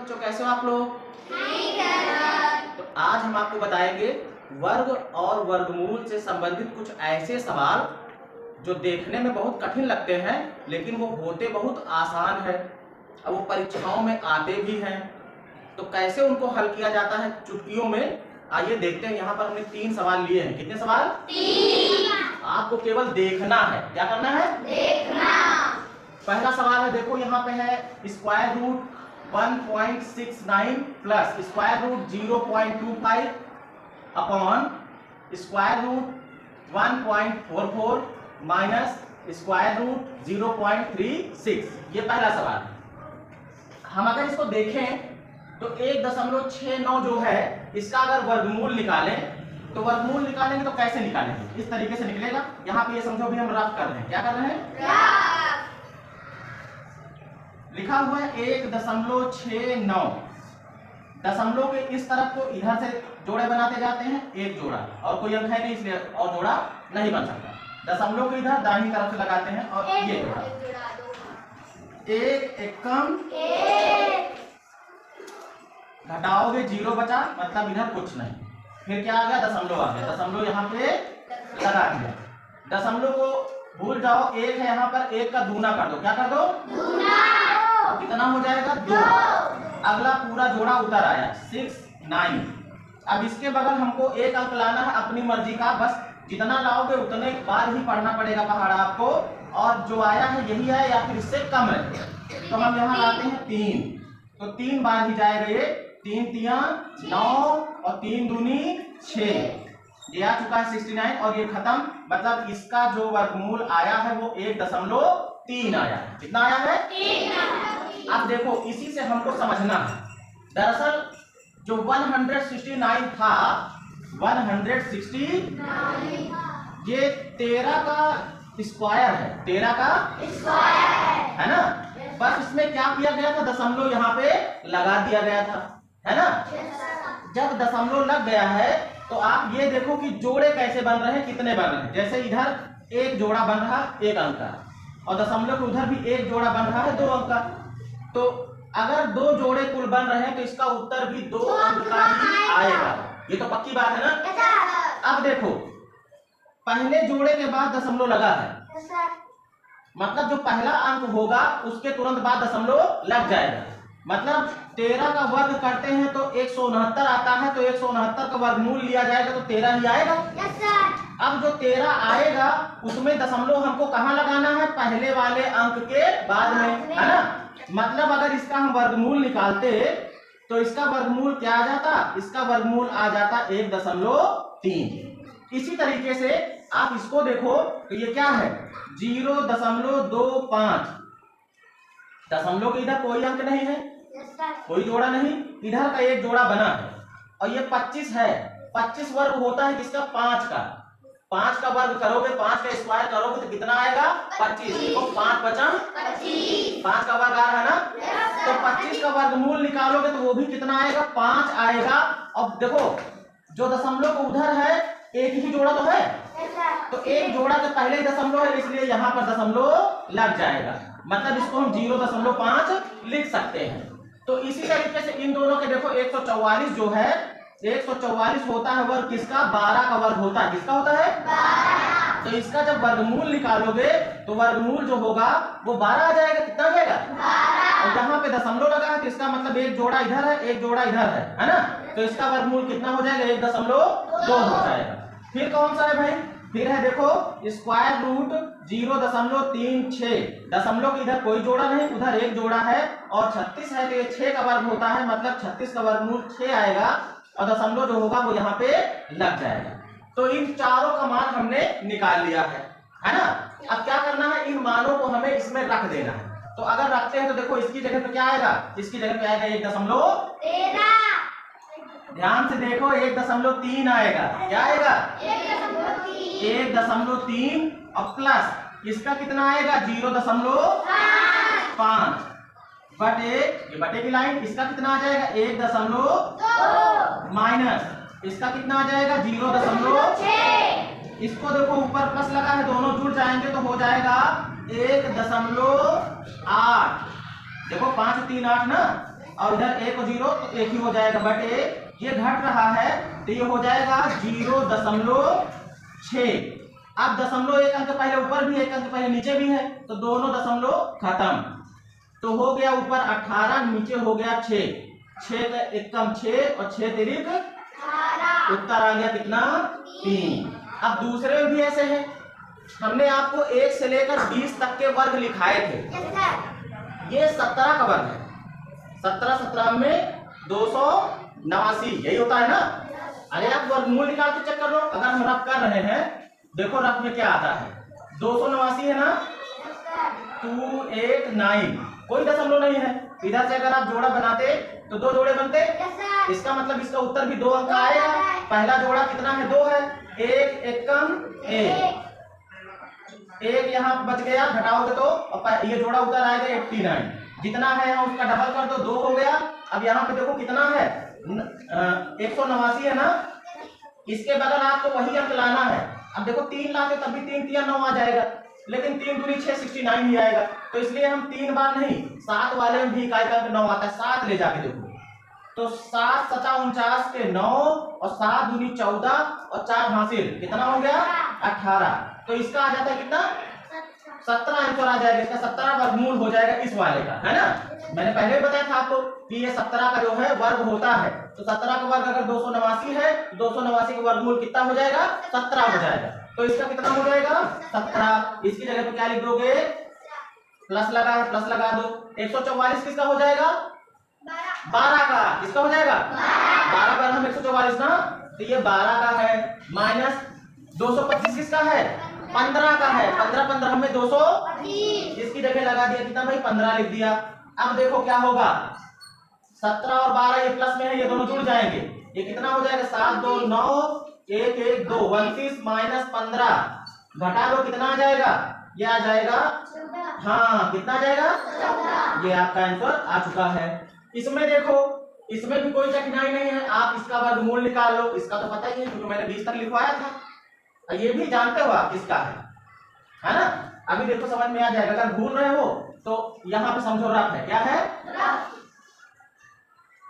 बच्चों, कैसे हो आप लोग? तो आज हम आपको बताएंगे वर्ग और वर्गमूल से संबंधित कुछ ऐसे सवाल जो देखने में बहुत कठिन लगते हैं लेकिन वो होते बहुत आसान है और वो परीक्षाओं में आते भी हैं। तो कैसे उनको हल किया जाता है चुटकियों में, आइए देखते हैं। यहाँ पर हमने 3 सवाल लिए हैं। कितने सवाल? 3। आपको केवल देखना है। क्या करना है? देखना। पहला सवाल है, देखो यहाँ पे है square root 1.69 plus square root 0.25 upon square root 1.44 minus square root 0.36। ये पहला सवाल है। हम अगर इसको देखें तो 1.69 जो है इसका अगर वर्गमूल निकालें तो वर्गमूल निकालेंगे तो कैसे निकालेंगे? इस तरीके से निकलेगा। यहाँ पे ये समझो भी हम रफ कर रहे हैं। क्या कर रहे हैं? लिखा हुआ है 1.69। दशमलव के इस तरफ को इधर से जोड़े बनाते जाते हैं, एक जोड़ा, और कोई अंक है नहीं इसलिए और जोड़ा नहीं बन सकता। दशमलव को इधर दाहिनी तरफ से लगाते हैं और ये जोड़ा, एक एकम घटाओगे 0 बचा, मतलब इधर कुछ नहीं। फिर क्या आ गया? दशमलव आ गया। दशमलव यहाँ पे लगा दिया। दशमलव को भूल जाओ, एक है यहाँ पर, एक का दूना कर दो। क्या कर दो? दूना। कितना हो जाएगा? 2। अगला पूरा जोड़ा उतर आया 6 9। अब इसके बगल हमको एक अंक लाना है अपनी मर्जी का, बस जितना लाओगे उतने बार ही पढ़ना पड़ेगा पहाड़ा आपको, और जो आया है यही है या फिर इससे कम है। तो हम यहाँ लाते हैं 3, तो 3 बार ही जाएगा ये। 3 तिया 9 और 3 दूनी 6। ये आ चुका है 69 और ये खत्म। मतलब इसका जो वर्गमूल आया है वो 1.3 आया है। कितना आया है? 3। अब देखो इसी से हमको समझना है। दरअसल जो 169 था, 169 ये 13 का स्क्वायर है। 13 का स्क्वायर है ना। बस इसमें क्या किया गया था? दशमलव यहाँ पे लगा दिया गया था, है ना। जब दशमलव लग गया है तो आप ये देखो कि जोड़े कैसे बन रहे हैं, कितने बन रहे हैं। जैसे इधर एक जोड़ा बन रहा 1 अंक का, और दशमलव के उधर भी एक जोड़ा बन रहा है 2 अंक का। तो अगर 2 जोड़े कुल बन रहे हैं तो इसका उत्तर भी 2 अंक का ही आएगा। ये तो पक्की बात है ना। अब देखो पहले जोड़े के बाद दशमलव लगा है, मतलब जो पहला अंक होगा उसके तुरंत बाद दशमलव लग जाएगा। मतलब 13 का वर्ग करते हैं तो 169 आता है, तो 169 का वर्गमूल लिया जाएगा तो 13 ही आएगा। अब जो 13 आएगा उसमें दशमलव हमको कहाँ लगाना है? पहले वाले अंक के बाद में, है ना। मतलब अगर इसका हम वर्गमूल निकालते तो इसका वर्गमूल क्या आ जाता? इसका वर्गमूल आ जाता 1.3। इसी तरीके से आप इसको देखो तो ये क्या है? 0.25। दशमलव के इधर कोई अंक नहीं है, कोई जोड़ा नहीं, इधर का एक जोड़ा बना है, और ये 25 है। 25 वर्ग होता है किसका? 5 का। 5 का वर्ग करोगे, 5 का स्क्वायर करोगे तो कितना आएगा? 25। देखो 5 बचा 5 का वर्ग आ रहा है ना। तो 25 का वर्गमूल निकालोगे तो वो भी कितना आएगा? 5 आएगा। अब देखो जो दशमलव को उधर है एक ही जोड़ा तो है, तो एक जोड़ा के पहले ही दशमलव है, इसलिए यहाँ पर दशमलव लग जाएगा। मतलब इसको हम 0.5 लिख सकते हैं। तो इसी तरीके से इन दोनों के देखो 144 जो है, 144 होता है वर्ग किसका? 12 का वर्ग होता है। किसका होता है? 12। तो इसका जब वर्गमूल निकालोगे तो वर्गमूल जो होगा वो 12 आ जाएगा। कितना आ जाएगा? 12। और यहाँ पे दशमलव लगा है तो इसका मतलब एक जोड़ा इधर है, एक जोड़ा इधर है ना। तो इसका वर्गमूल कितना हो जाएगा? 1.2 हो जाएगा। फिर कौन सा है भाई? फिर है देखो स्क्वायर रूट 0.36। दशमलव के इधर कोई जोड़ा नहीं, उधर एक जोड़ा है, और 36 है तो ये 6 का वर्ग होता है, मतलब 36 का वर्गमूल 6 आएगा, और दशमलव जो होगा वो यहाँ पे लग जाएगा। तो इन चारों का मान हमने निकाल लिया है ना। अब क्या करना है? इन मानों को हमें इसमें रख देना है। तो अगर रखते हैं तो देखो इसकी जगह पे क्या आएगा? इसकी जगह पे आएगा 1.13। ध्यान से देखो 1.3 आएगा। क्या आएगा? 1.3 और प्लस इसका कितना आएगा? 0.5 बटे, ये बटे की लाइन, इसका कितना आ जाएगा? 1.2 माइनस इसका कितना आ जाएगा? 0.6। इसको देखो ऊपर प्लस लगा है, दोनों जुड़ जाएंगे तो हो जाएगा 1.8। देखो 5 3 8 ना, और इधर 1 और 0 तो 1 ही हो जाएगा, बटे ये घट रहा है तो ये हो जाएगा 0.6। अब 1 अंक पहले ऊपर भी 1 अंक पहले नीचे भी है तो दोनों दशमलव खत्म, तो हो गया ऊपर 18 नीचे हो गया 6, 6 का एकम 6 और 6 तिरिक 18, उत्तर आ गया कितना 3। अब दूसरे में भी ऐसे है, हमने आपको 1 से लेकर 20 तक के वर्ग लिखाए थे, ये 17 का वर्ग है, 17 में 289 यही होता है ना। अरे आप वर्गमूल निकाल के चेक कर लो, अगर हम रफ कर रहे हैं देखो रफ में क्या आता है 289 है ना, 289 कोई दशमलव नहीं है, इधर से अगर आप जोड़ा बनाते तो 2 जोड़े बनते, इसका मतलब इसका उत्तर भी 2 अंक आएगा। पहला जोड़ा कितना है 2 है, 1 एकम 1 यहाँ बच गया, घटाओगे तो ये जोड़ा उतर आएगा 89, जितना है यहाँ उसका डबल कर दो 2 हो गया। अब यहाँ पे देखो कितना है 189 है ना, इसके बगल आपको वही अंक लाना है। अब देखो 3 लाते तब भी 3 3 9 आ जाएगा, लेकिन 3 दूनी 6 69 ही आएगा, तो इसलिए हम 3 बार नहीं 7 वाले में भी इकाई का 9 आता है, 7 ले जाके देखो तो 7 7 49 के 9 और 7 दूनी 14 और 4 हासिल कितना हो गया 18, तो इसका आ जाता है कितना 17 आंसर आ जाएगा, इसका 17 वर्गमूल हो जाएगा इस वाले का, है ना। मैंने पहले भी बताया था आपको कि ये 17 का जो है वर्ग होता है, तो 17 का वर्ग अगर 289 है तो 289 का वर्गमूल कितना हो जाएगा 17 हो जाएगा, तो इसका कितना हो जाएगा 17। इसकी जगह पे क्या लिख दोगे प्लस लगा दो। 144 किसका हो जाएगा 12 का, किसका हो जाएगा 12 पर हम 144 ना, तो ये 12 का है, माइनस 225 किसका है 15 का है, 15 15 हमें 220, इसकी जगह लगा दिया कितना भाई 15 लिख दिया। अब देखो क्या होगा 17 और 12 ये प्लस में है, ये दोनों जुड़ जाएंगे, ये कितना हो जाएगा 7 2 9 1 1 2 29 माइनस 15 घटा दो कितना आ जाएगा, ये आ जाएगा हाँ कितना आ जाएगा, ये आपका आंसर आ चुका है। इसमें देखो इसमें भी कोई कठिनाई नहीं है, आप इसका वर्गमूल निकाल लो, इसका तो पता ही है क्योंकि मैंने 20 तक लिखवाया था, ये भी जानते हो आप किसका है ना। अभी देखो समझ में आ जाएगा, अगर भूल रहे हो तो यहाँ पे समझो रफ है, क्या है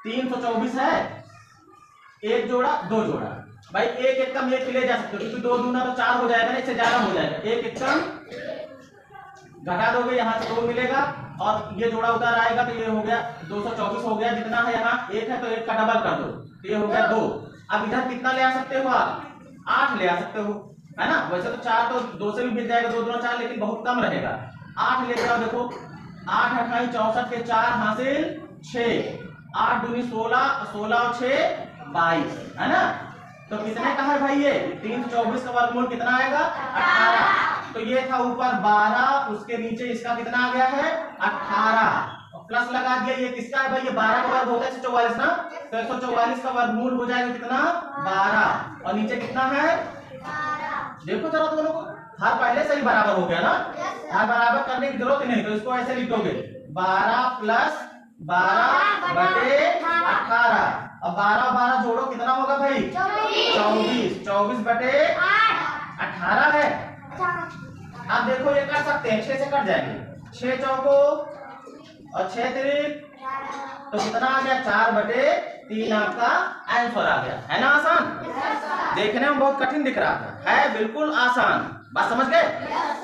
324 है, 1 जोड़ा 2 जोड़ा, भाई 1 एकम 1 ले जा सकते हो क्योंकि 2 दूना तो 4 हो जाएगा ना, इससे ज्यादा हो जाएगा, 1 एकम घटा दोगे यहाँ से 2 मिलेगा और ये जोड़ा उधर आएगा तो ये हो गया 224 हो गया, जितना है यहाँ 1 है तो 1 का डबल कर दो तो ये हो गया 2। अब इधर कितना ले आ सकते हो आप 8 ले आ सकते हो, है ना। वैसे तो 4 तो 2 से भी मिल जाएगा, 2 दूना 4 लेकिन बहुत कम रहेगा, 8 ले जाओ। देखो 8 28 64 के 4 हासिल 6, 8 दूनी 16 16 और 6 22, है ना। तो कितने का है भाई ये 324 का वर्गमूल कितना आएगा 18, तो ये था ऊपर 12, उसके नीचे इसका कितना आ गया है 18 और प्लस लगा दिया, ये किसका है भाई ये 12 का वर्ग होता है 144 ना, तो 144 का वर्गमूल हो जाएगा कितना 12 और नीचे कितना है 12। देखो जरा दोनों को हर पहले से ही बराबर हो गया ना, हर बराबर करने की जरूरत नहीं, तो इसको ऐसे लिख दोगे 12 प्लस 12 बटे 18, अब 12 12 जोड़ो कितना होगा भाई 24, 24 बटे 18 है। अब देखो ये कर सकते हैं 6 से कट जाएंगे, 6 चौको और 6 तिरिक तो कितना आ गया 4 बटे 3 आपका आंसर आ गया, है ना। आसान, देखने में बहुत कठिन दिख रहा था, है बिल्कुल आसान, बात समझ गए।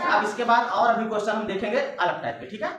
अब इसके बाद और अभी क्वेश्चन हम देखेंगे अलग टाइप के, ठीक है।